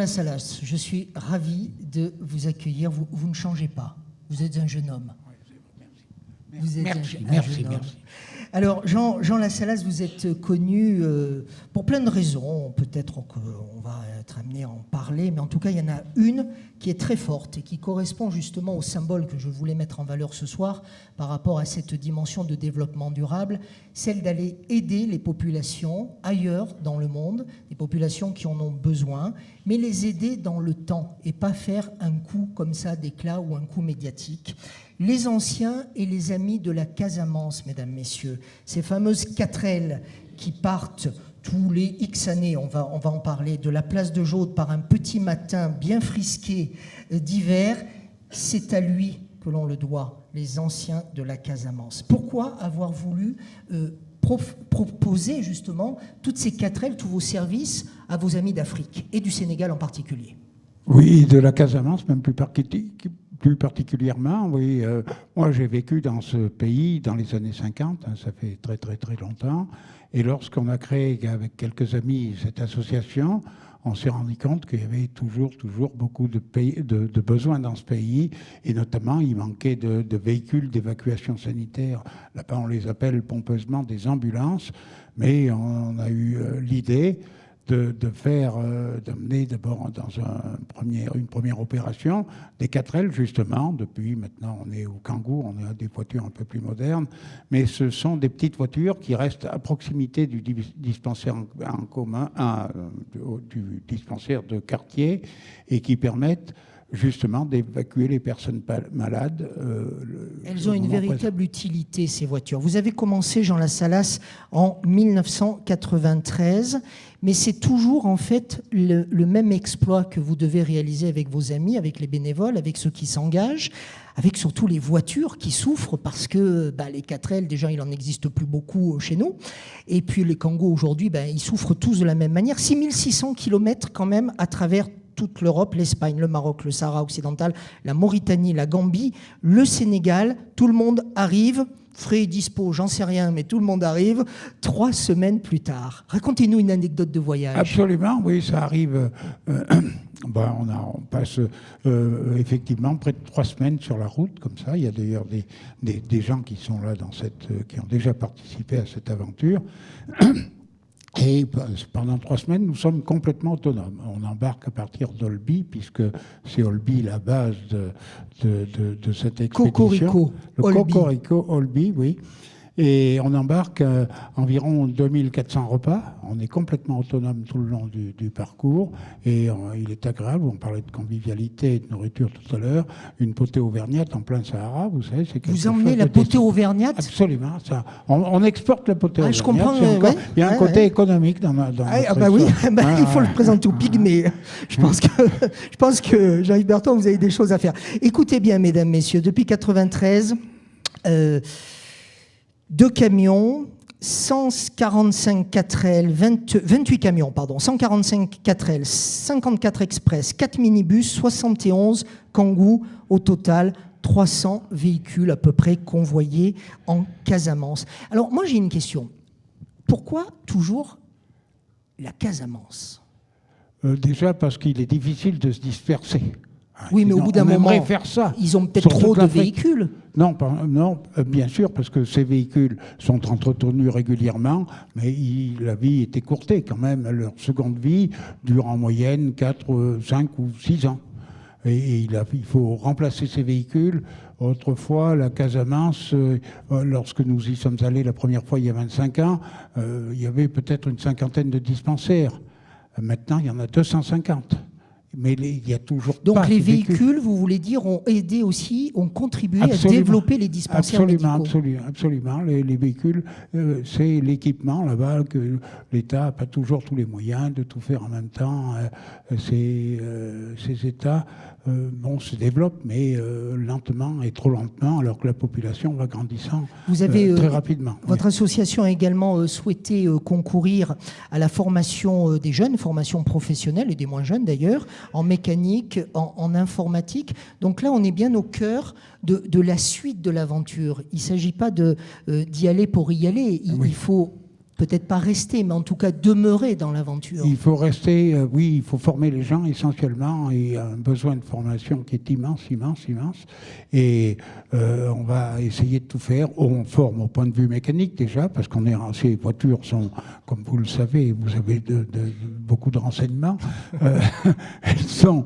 Lassalas, je suis ravi de vous accueillir. Vous ne changez pas. Vous êtes un jeune homme. Vous êtes un jeune homme. Alors, Jean Lassalas, vous êtes connu pour plein de raisons. Peut-être qu'on va être amené à en parler, mais en tout cas, il y en a une qui est très forte et qui correspond justement au symbole que je voulais mettre en valeur ce soir par rapport à cette dimension de développement durable, celle d'aller aider les populations ailleurs dans le monde, des populations qui en ont besoin, mais les aider dans le temps et pas faire un coup comme ça d'éclat ou un coup médiatique. Les anciens et les amis de la Casamance, mesdames, messieurs, ces fameuses 4L qui partent tous les X années, on va en parler, de la place de Jaude par un petit matin bien frisqué d'hiver, c'est à lui que l'on le doit, les anciens de la Casamance. Pourquoi avoir voulu proposer justement toutes ces 4L, tous vos services à vos amis d'Afrique et du Sénégal en particulier? Oui, de la Casamance, même plus particulièrement, oui. Moi, j'ai vécu dans ce pays dans les années 50, ça fait très, très, très longtemps. Et lorsqu'on a créé, avec quelques amis, cette association, on s'est rendu compte qu'il y avait toujours beaucoup de besoins dans ce pays. Et notamment, il manquait de véhicules d'évacuation sanitaire. Là-bas, on les appelle pompeusement des ambulances. Mais on a eu l'idée d'amener d'abord dans une première opération des 4L, justement. Depuis, maintenant, on est au Kangoo, on a des voitures un peu plus modernes, mais ce sont des petites voitures qui restent à proximité du dispensaire en commun, du dispensaire de quartier, et qui permettent justement d'évacuer les personnes malades. Elles ont une véritable utilité, ces voitures. Vous avez commencé, Jean Lassalas, en 1993, mais c'est toujours en fait le même exploit que vous devez réaliser avec vos amis, avec les bénévoles, avec ceux qui s'engagent, avec surtout les voitures qui souffrent parce que les 4L, déjà, il n'en existe plus beaucoup chez nous. Et puis les Kangoo, aujourd'hui, ils souffrent tous de la même manière. 6600 km quand même à travers toute l'Europe, l'Espagne, le Maroc, le Sahara occidental, la Mauritanie, la Gambie, le Sénégal, tout le monde arrive, frais et dispo, j'en sais rien, mais tout le monde arrive 3 semaines plus tard. Racontez-nous une anecdote de voyage. Absolument, oui, ça arrive. On passe effectivement près de 3 semaines sur la route, comme ça. Il y a d'ailleurs des gens qui sont là, qui ont déjà participé à cette aventure. Et pendant 3 semaines, nous sommes complètement autonomes. On embarque à partir d'Olby, puisque c'est Olby la base de cette expédition. Cocorico, Olby, oui. Et on embarque environ 2400 repas. On est complètement autonome tout le long du parcours. Et il est agréable. On parlait de convivialité et de nourriture tout à l'heure. Une potée auvergnate en plein Sahara, vous savez, c'est quelque chose. Vous emmenez la potée auvergnate? Absolument. Ça. On exporte la potée auvergnate. Je comprends. Il y a un côté économique dans notre histoire. Il faut le présenter au pygmée. Je pense que Jean-Yves Berton, vous avez des choses à faire. Écoutez bien, mesdames, messieurs, depuis 1993... 2 camions, 145 4L, 28 camions, 145 4L, 54 express, 4 minibus, 71 Kangoo, au total 300 véhicules à peu près convoyés en Casamance. Alors moi j'ai une question. Pourquoi toujours la Casamance? Déjà parce qu'il est difficile de se disperser. Oui, mais au bout d'un moment, faire ça. Ils ont peut-être trop de véhicules. Non, bien sûr, parce que ces véhicules sont entretenus régulièrement, mais la vie est écourtée quand même. Leur seconde vie dure en moyenne 4, 5 ou 6 ans. Et il faut remplacer ces véhicules. Autrefois, la Casamance, lorsque nous y sommes allés la première fois il y a 25 ans, il y avait peut-être une 50aine de dispensaires. Maintenant, il y en a 250. Mais il y a toujours Donc pas les véhicules, vous voulez dire, ont aidé aussi, ont contribué à développer les dispensaires médicaux. Absolument. Les véhicules, c'est l'équipement là-bas que l'État n'a pas toujours tous les moyens de tout faire en même temps. Ces États se développent, mais lentement et trop lentement, alors que la population va grandissant très rapidement. Votre association a également souhaité concourir à la formation des jeunes, formation professionnelle et des moins jeunes d'ailleurs, en mécanique, en informatique. Donc là, on est bien au cœur de la suite de l'aventure. Il ne s'agit pas d'y aller pour y aller. Il faut peut-être pas rester, mais en tout cas demeurer dans l'aventure. Il faut rester, oui, il faut former les gens essentiellement. Il y a un besoin de formation qui est immense. Et on va essayer de tout faire. On forme au point de vue mécanique déjà, parce qu'on est, ces voitures sont, comme vous le savez, vous avez beaucoup de renseignements. Elles sont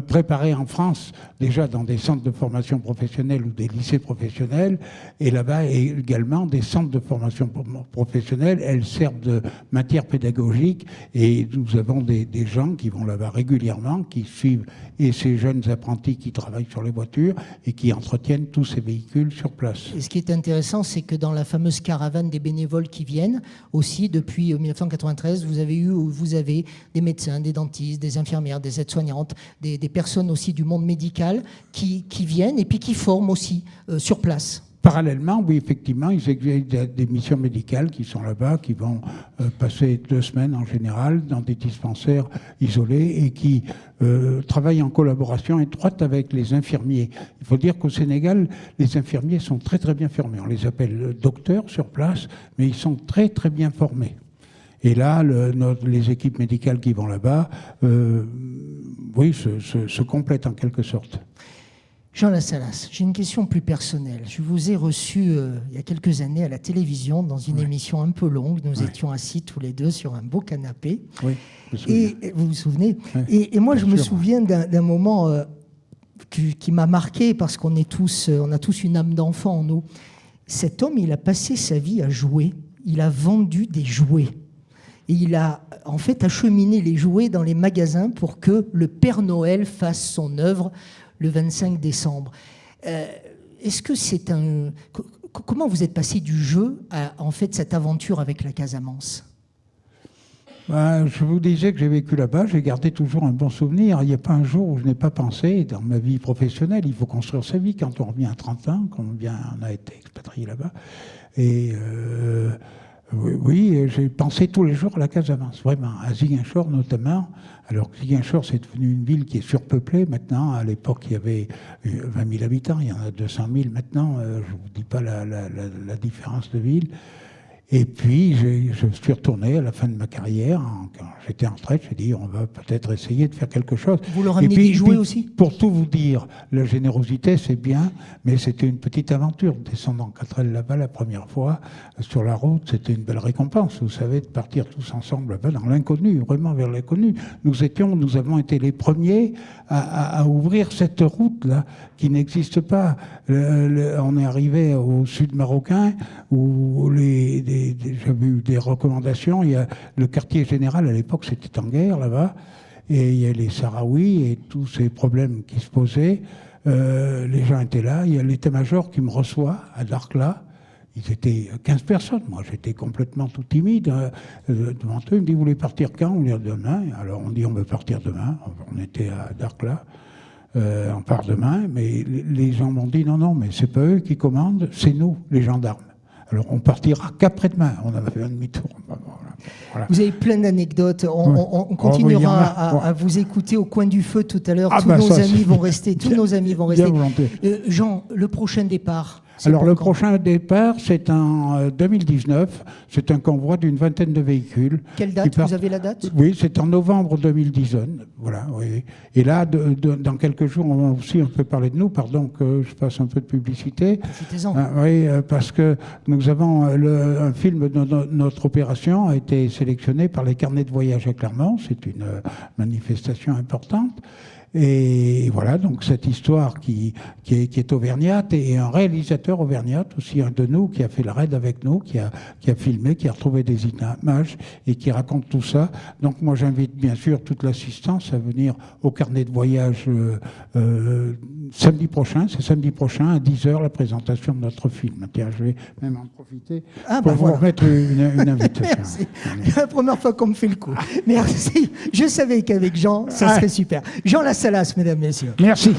préparées en France déjà dans des centres de formation professionnelle ou des lycées professionnels. Et là-bas, également des centres de formation professionnelle. Elles servent de matière pédagogique et nous avons des gens qui vont là-bas régulièrement, qui suivent et ces jeunes apprentis qui travaillent sur les voitures et qui entretiennent tous ces véhicules sur place. Et ce qui est intéressant, c'est que dans la fameuse caravane des bénévoles qui viennent, aussi depuis 1993, vous avez des médecins, des dentistes, des infirmières, des aides-soignantes, des personnes aussi du monde médical qui viennent et puis qui forment aussi sur place. Parallèlement, oui, effectivement, ils exercent des missions médicales qui sont là-bas, qui vont passer 2 semaines en général dans des dispensaires isolés et qui travaillent en collaboration étroite avec les infirmiers. Il faut dire qu'au Sénégal, les infirmiers sont très très bien formés. On les appelle docteurs sur place, mais ils sont très très bien formés. Et là, les équipes médicales qui vont là-bas, oui, se complètent en quelque sorte. Jean Lassalas, j'ai une question plus personnelle. Je vous ai reçu il y a quelques années à la télévision dans une émission un peu longue. Nous étions assis tous les deux sur un beau canapé. Oui, et vous vous souvenez et moi, je me souviens d'un moment qui m'a marqué parce qu'on a tous une âme d'enfant en nous. Cet homme, il a passé sa vie à jouer. Il a vendu des jouets. Et il a en fait acheminé les jouets dans les magasins pour que le Père Noël fasse son œuvre le 25 décembre. Est-ce que c'est un... Comment vous êtes passé du jeu à en fait cette aventure avec la Casamance ? Je vous disais que j'ai vécu là-bas, j'ai gardé toujours un bon souvenir. Il n'y a pas un jour où je n'ai pas pensé, dans ma vie professionnelle, il faut construire sa vie quand on revient à 30 ans, quand on a été expatrié là-bas. Et oui, j'ai pensé tous les jours à la Casamance, vraiment, à Ziguinchor notamment. Alors Ziguinchor, c'est devenu une ville qui est surpeuplée maintenant. À l'époque, il y avait 20 000 habitants, il y en a 200 000 maintenant. Je ne vous dis pas la différence de ville. Et puis, je suis retourné à la fin de ma carrière. Quand j'étais en retraite, j'ai dit, on va peut-être essayer de faire quelque chose. Vous leur amenez des jouets aussi ? Pour tout vous dire, la générosité, c'est bien, mais c'était une petite aventure. Descendre en 4L là-bas la première fois, sur la route, c'était une belle récompense. Vous savez, de partir tous ensemble là-bas dans l'inconnu, vraiment vers l'inconnu. Nous avons été les premiers à ouvrir cette route-là, qui n'existe pas. On est arrivé au sud marocain, où j'avais eu des recommandations. Il y a le quartier général, à l'époque, c'était en guerre là-bas, et il y a les Sahraouis et tous ces problèmes qui se posaient. Les gens étaient là. Il y a l'état-major qui me reçoit à Darkla. Ils étaient 15 personnes. Moi, j'étais complètement tout timide devant eux. Il me dit, vous voulez partir quand ? On dit demain. Alors, on dit, on veut partir demain. On était à Darkla. On part demain. Mais les gens m'ont dit, non, mais c'est pas eux qui commandent, c'est nous, les gendarmes. Alors, on partira qu'après-demain. On avait fait un demi-tour. Voilà. Vous avez plein d'anecdotes. On continuera à vous écouter au coin du feu tout à l'heure. Tous nos amis vont rester. Jean, le prochain départ. Alors, le prochain départ, c'est en 2019. C'est un convoi d'une vingtaine de véhicules. Quelle date ? Vous avez la date ? Oui, c'est en novembre 2010. Voilà, oui. Et là, dans quelques jours, on va aussi un peu parler de nous. Pardon que je fasse un peu de publicité. Profitez-en. Oui, parce que nous avons un film de notre opération a été sélectionné par les carnets de voyage à Clermont. C'est une manifestation importante. Et voilà, donc cette histoire qui est auvergnate, et un réalisateur auvergnate, aussi un de nous, qui a fait le raid avec nous, qui a filmé, qui a retrouvé des images et qui raconte tout ça. Donc moi j'invite bien sûr toute l'assistance à venir au carnet de voyage samedi prochain. C'est samedi prochain à 10h la présentation de notre film. Tiens, je vais même en profiter pour vous remettre une invitation. Merci. C'est la première fois qu'on me fait le coup. Merci. Je savais qu'avec Jean, ça serait super. Jean Lassalas, mesdames, messieurs. Merci.